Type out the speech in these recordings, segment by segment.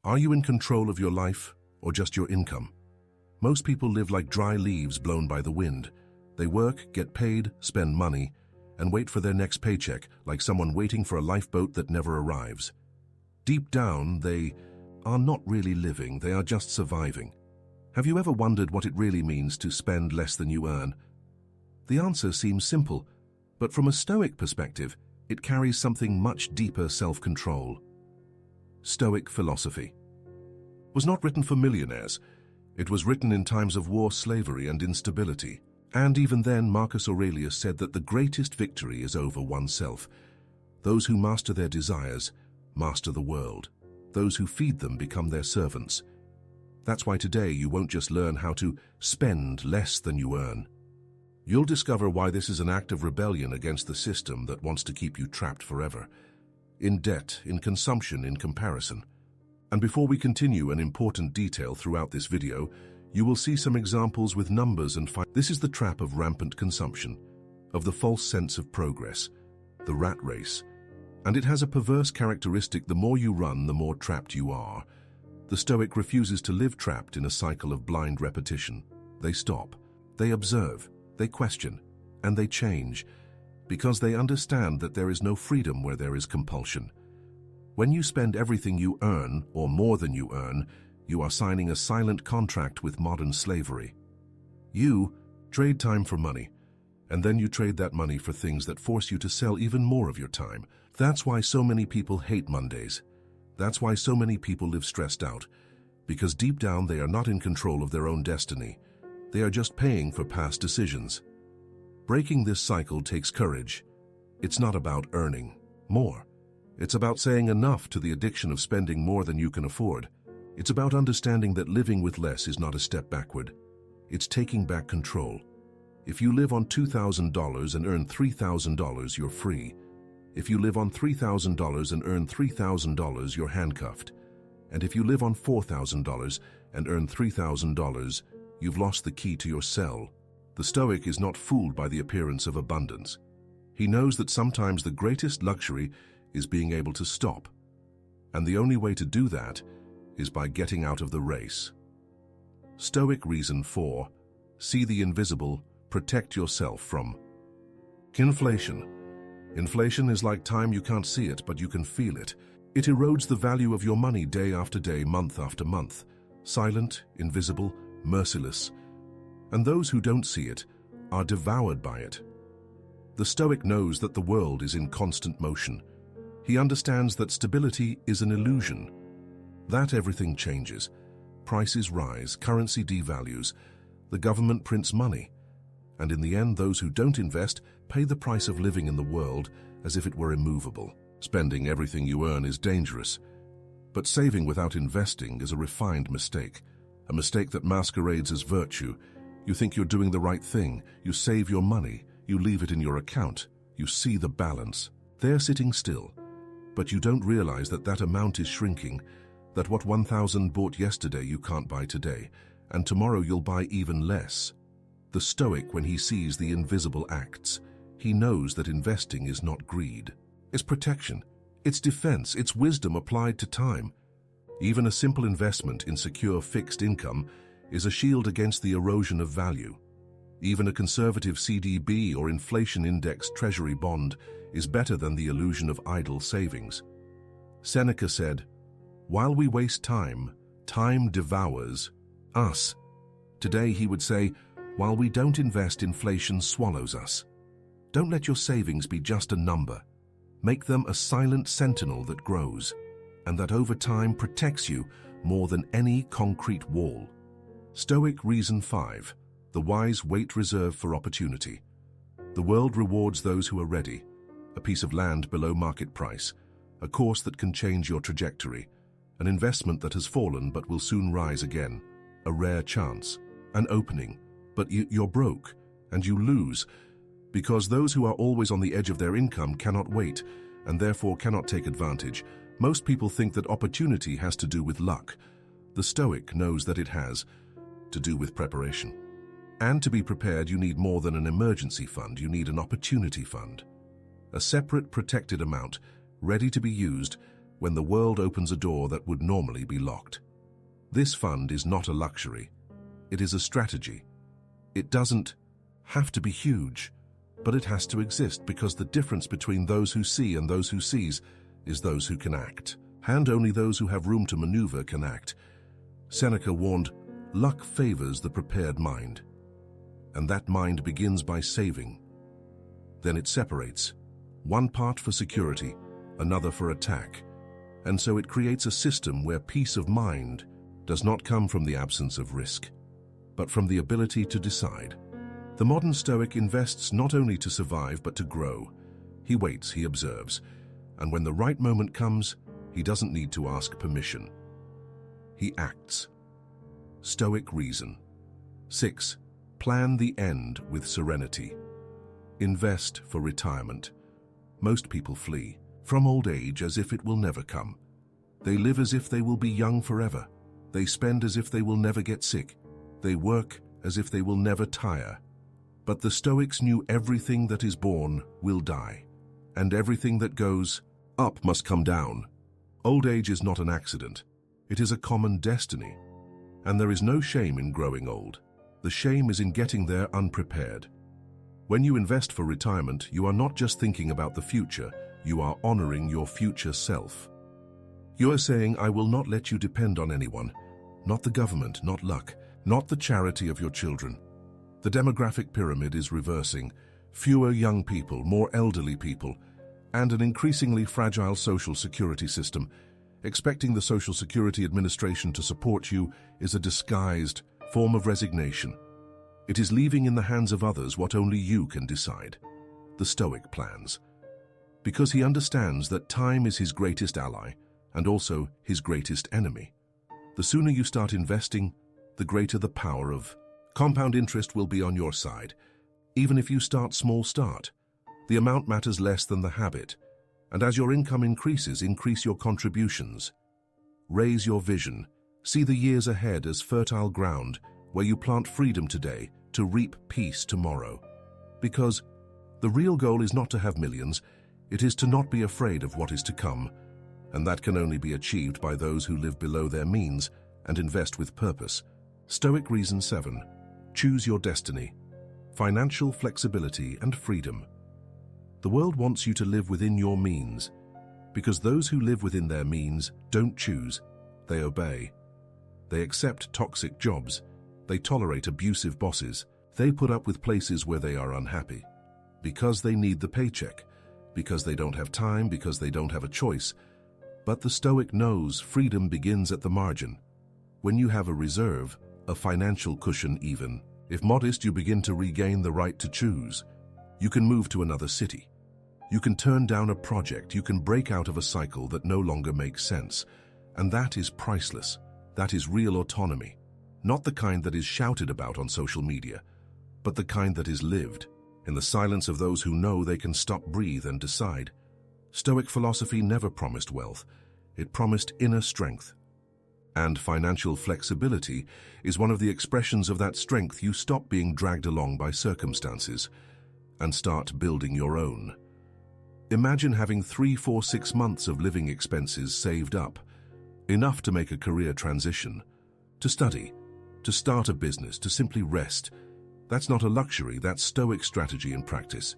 Are you in control of your life or just your income? Most people live like dry leaves blown by the wind. They work, get paid, spend money, and wait for their next paycheck like someone waiting for a lifeboat that never arrives. Deep down, they are not really living, they are just surviving. Have you ever wondered what it really means to spend less than you earn? The answer seems simple, but from a Stoic perspective, it carries something much deeper: self-control. Stoic philosophy was not written for millionaires. It was written in times of war, slavery, and instability. And even then, Marcus Aurelius said that the greatest victory is over oneself. Those who master their desires master the world. Those who feed them become their servants. That's why today you won't just learn how to spend less than you earn. You'll discover why this is an act of rebellion against the system that wants to keep you trapped forever, in debt, in consumption, in comparison. And before we continue, an important detail throughout this video, you will see some examples with numbers and This is the trap of rampant consumption, of the false sense of progress, the rat race. And it has a perverse characteristic: the more you run, the more trapped you are. The Stoic refuses to live trapped in a cycle of blind repetition. They stop, they observe, they question, and they change, because they understand that there is no freedom where there is compulsion. When you spend everything you earn, or more than you earn, you are signing a silent contract with modern slavery. You trade time for money, and then you trade that money for things that force you to sell even more of your time. That's why so many people hate Mondays. That's why so many people live stressed out, because deep down they are not in control of their own destiny. They are just paying for past decisions. Breaking this cycle takes courage. It's not about earning more. It's about saying enough to the addiction of spending more than you can afford. It's about understanding that living with less is not a step backward. It's taking back control. If you live on $2,000 and earn $3,000, you're free. If you live on $3,000 and earn $3,000, you're handcuffed. And if you live on $4,000 and earn $3,000, you've lost the key to your cell. The Stoic is not fooled by the appearance of abundance. He knows that sometimes the greatest luxury is being able to stop. And the only way to do that is by getting out of the race. Stoic reason 4. See the invisible, protect yourself from. Inflation. Inflation is like time: you can't see it, but you can feel it. It erodes the value of your money day after day, month after month. Silent, invisible, merciless. And those who don't see it are devoured by it. The Stoic knows that the world is in constant motion. He understands that stability is an illusion, that everything changes. Prices rise, currency devalues, the government prints money, and in the end, those who don't invest pay the price of living in the world as if it were immovable. Spending everything you earn is dangerous, but saving without investing is a refined mistake, a mistake that masquerades as virtue. You think you're doing the right thing, you save your money, you leave it in your account, you see the balance. They're sitting still, but you don't realize that that amount is shrinking, that what 1,000 bought yesterday you can't buy today, and tomorrow you'll buy even less. The Stoic, when he sees the invisible acts, he knows that investing is not greed. It's protection, it's defense, it's wisdom applied to time. Even a simple investment in secure fixed income is a shield against the erosion of value. Even a conservative CDB or inflation-indexed treasury bond is better than the illusion of idle savings. Seneca said, "While we waste time, time devours us." Today he would say, "While we don't invest, inflation swallows us." Don't let your savings be just a number. Make them a silent sentinel that grows, and that over time protects you more than any concrete wall. Stoic reason 5. The wise wait reserved for opportunity. The world rewards those who are ready. A piece of land below market price, a course that can change your trajectory, an investment that has fallen but will soon rise again, a rare chance, an opening, but you're broke, and you lose, because those who are always on the edge of their income cannot wait, and therefore cannot take advantage. Most people think that opportunity has to do with luck. The Stoic knows that it has to do with preparation. And to be prepared, you need more than an emergency fund, you need an opportunity fund. A separate protected amount, ready to be used when the world opens a door that would normally be locked. This fund is not a luxury. It is a strategy. It doesn't have to be huge, but it has to exist because the difference between those who see and those who sees is those who can act. And only those who have room to maneuver can act. Seneca warned, luck favors the prepared mind. And that mind begins by saving. Then it separates. One part for security, another for attack. And so it creates a system where peace of mind does not come from the absence of risk, but from the ability to decide. The modern Stoic invests not only to survive, but to grow. He waits, he observes, and when the right moment comes, he doesn't need to ask permission. He acts. Stoic reason. 6. Plan the end with serenity. Invest for retirement. Most people flee from old age as if it will never come. They live as if they will be young forever. They spend as if they will never get sick. They work as if they will never tire. But the Stoics knew everything that is born will die, and everything that goes up must come down. Old age is not an accident. It is a common destiny. And there is no shame in growing old. The shame is in getting there unprepared. When you invest for retirement, you are not just thinking about the future, you are honoring your future self. You are saying, I will not let you depend on anyone, not the government, not luck, not the charity of your children. The demographic pyramid is reversing. Fewer young people, more elderly people, and an increasingly fragile social security system. Expecting the Social Security Administration to support you is a disguised form of resignation. It is leaving in the hands of others what only you can decide. The Stoic plans. Because he understands that time is his greatest ally and also his greatest enemy. The sooner you start investing, the greater the power of compound interest will be on your side. Even if you start small, the amount matters less than the habit. And as your income increases, increase your contributions. Raise your vision. See the years ahead as fertile ground where you plant freedom today to reap peace tomorrow. Because the real goal is not to have millions, it is to not be afraid of what is to come. And that can only be achieved by those who live below their means and invest with purpose. Stoic reason 7. Choose your destiny. Financial flexibility and freedom. The world wants you to live within your means, because those who live within their means don't choose, they obey. They accept toxic jobs, they tolerate abusive bosses, they put up with places where they are unhappy, because they need the paycheck, because they don't have time, because they don't have a choice. But the Stoic knows freedom begins at the margin. When you have a reserve, a financial cushion even, if modest, you begin to regain the right to choose. You can move to another city. You can turn down a project. You can break out of a cycle that no longer makes sense. And that is priceless. That is real autonomy. Not the kind that is shouted about on social media, but the kind that is lived, in the silence of those who know they can stop, breathe, and decide. Stoic philosophy never promised wealth. It promised inner strength. And financial flexibility is one of the expressions of that strength. You stop being dragged along by circumstances and start building your own. Imagine having 3, 4, 6 months of living expenses saved up, enough to make a career transition, to study, to start a business, to simply rest. That's not a luxury, that's Stoic strategy in practice.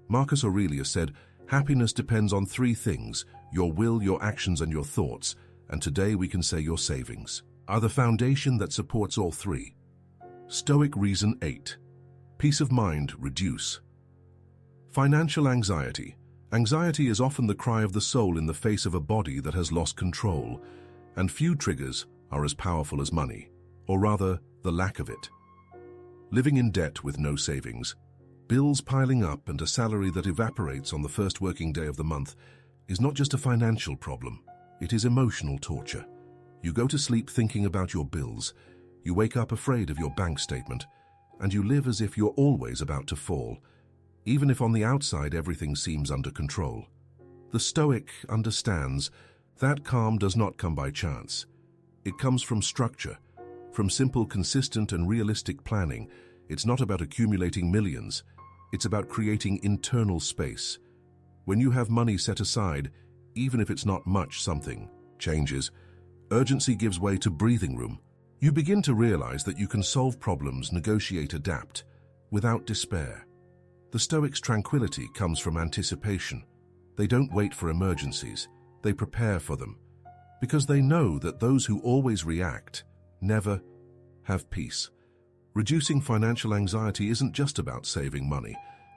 Marcus Aurelius said, happiness depends on 3 things, your will, your actions, and your thoughts, and today we can say your savings are the foundation that supports all 3. Stoic reason 8. Peace of mind, reduce. Financial anxiety. Anxiety is often the cry of the soul in the face of a body that has lost control, and few triggers are as powerful as money, or rather, the lack of it. Living in debt with no savings, bills piling up, and a salary that evaporates on the first working day of the month is not just a financial problem, it is emotional torture. You go to sleep thinking about your bills, you wake up afraid of your bank statement, and you live as if you're always about to fall, even if on the outside everything seems under control. The Stoic understands that calm does not come by chance. It comes from structure, from simple, consistent, and realistic planning. It's not about accumulating millions. It's about creating internal space. When you have money set aside, even if it's not much. Something changes. Urgency gives way to breathing room. You begin to realize that you can solve problems, negotiate, adapt, without despair. The Stoics' tranquility comes from anticipation. They don't wait for emergencies, they prepare for them, because they know that those who always react never have peace. Reducing financial anxiety isn't just about saving money,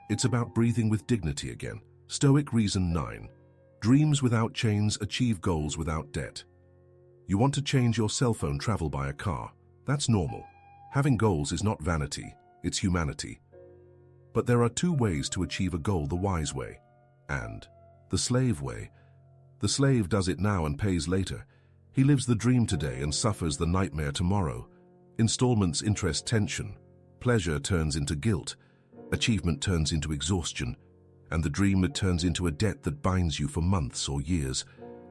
it's about breathing with dignity again. Stoic reason 9. Dreams without chains achieve goals without debt. You want to change your cell phone travel by a car. That's normal. Having goals is not vanity, it's humanity. But there are two ways to achieve a goal: the wise way and the slave way. The slave does it now and pays later. He lives the dream today and suffers the nightmare tomorrow. Installments, interest, tension. Pleasure turns into guilt. Achievement turns into exhaustion. And the dream, it turns into a debt that binds you for months or years.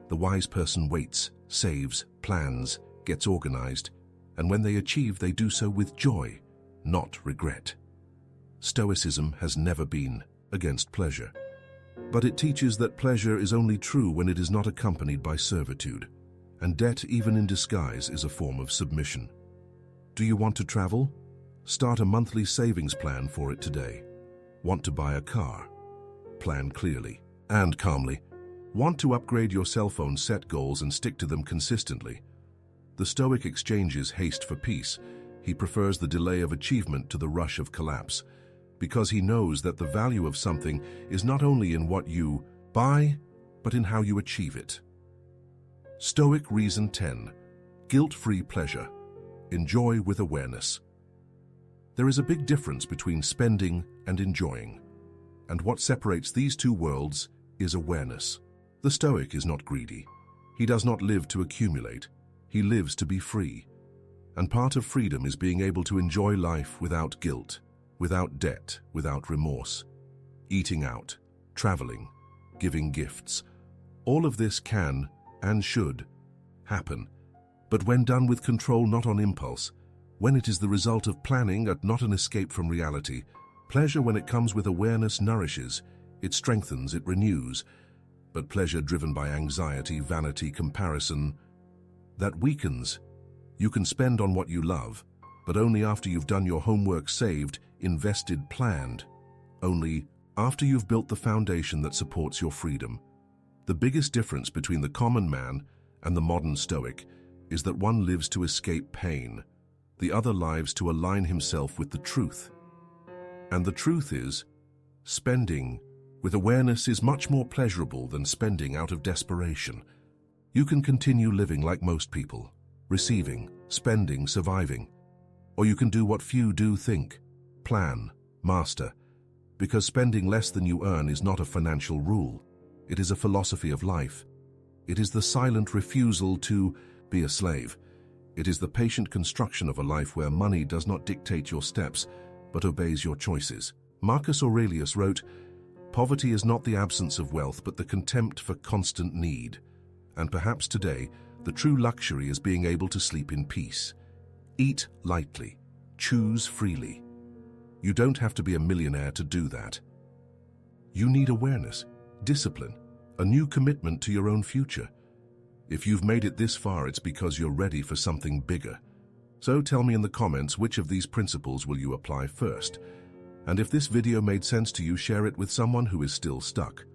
The wise person waits, saves, plans, gets organized, and when they achieve, they do so with joy, not regret. Stoicism has never been against pleasure, but it teaches that pleasure is only true when it is not accompanied by servitude, and debt, even in disguise, is a form of submission. Do you want to travel? Start a monthly savings plan for it today. Want to buy a car? Plan clearly and calmly. Want to upgrade your cell phone? Set goals and stick to them consistently. The Stoic exchanges haste for peace. He prefers the delay of achievement to the rush of collapse, because he knows that the value of something is not only in what you buy, but in how you achieve it. Stoic reason 10. Guilt-free pleasure. Enjoy with awareness. There is a big difference between spending and enjoying, and what separates these two worlds is awareness. The Stoic is not greedy. He does not live to accumulate. He lives to be free. And part of freedom is being able to enjoy life without guilt, without debt, without remorse. Eating out, traveling, giving gifts. All of this can and should happen, but when done with control, not on impulse, when it is the result of planning and not an escape from reality. Pleasure, when it comes with awareness, nourishes, it strengthens, it renews. But pleasure driven by anxiety, vanity, comparison, that weakens. You can spend on what you love, but only after you've done your homework, saved, invested, planned. Only after you've built the foundation that supports your freedom. The biggest difference between the common man and the modern Stoic is that one lives to escape pain, the other lives to align himself with the truth. And the truth is, spending with awareness is much more pleasurable than spending out of desperation. You can continue living like most people, receiving, spending, surviving. Or you can do what few do: think, plan, master. Because spending less than you earn is not a financial rule. It is a philosophy of life. It is the silent refusal to be a slave. It is the patient construction of a life where money does not dictate your steps, but obeys your choices. Marcus Aurelius wrote, "Poverty is not the absence of wealth, but the contempt for constant need." And perhaps today, the true luxury is being able to sleep in peace. Eat lightly. Choose freely. You don't have to be a millionaire to do that. You need awareness, discipline, a new commitment to your own future. If you've made it this far, it's because you're ready for something bigger. So tell me in the comments, which of these principles will you apply first? And if this video made sense to you, share it with someone who is still stuck.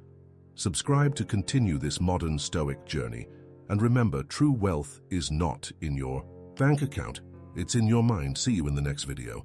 Subscribe to continue this modern Stoic journey. And remember, true wealth is not in your bank account. It's in your mind. See you in the next video.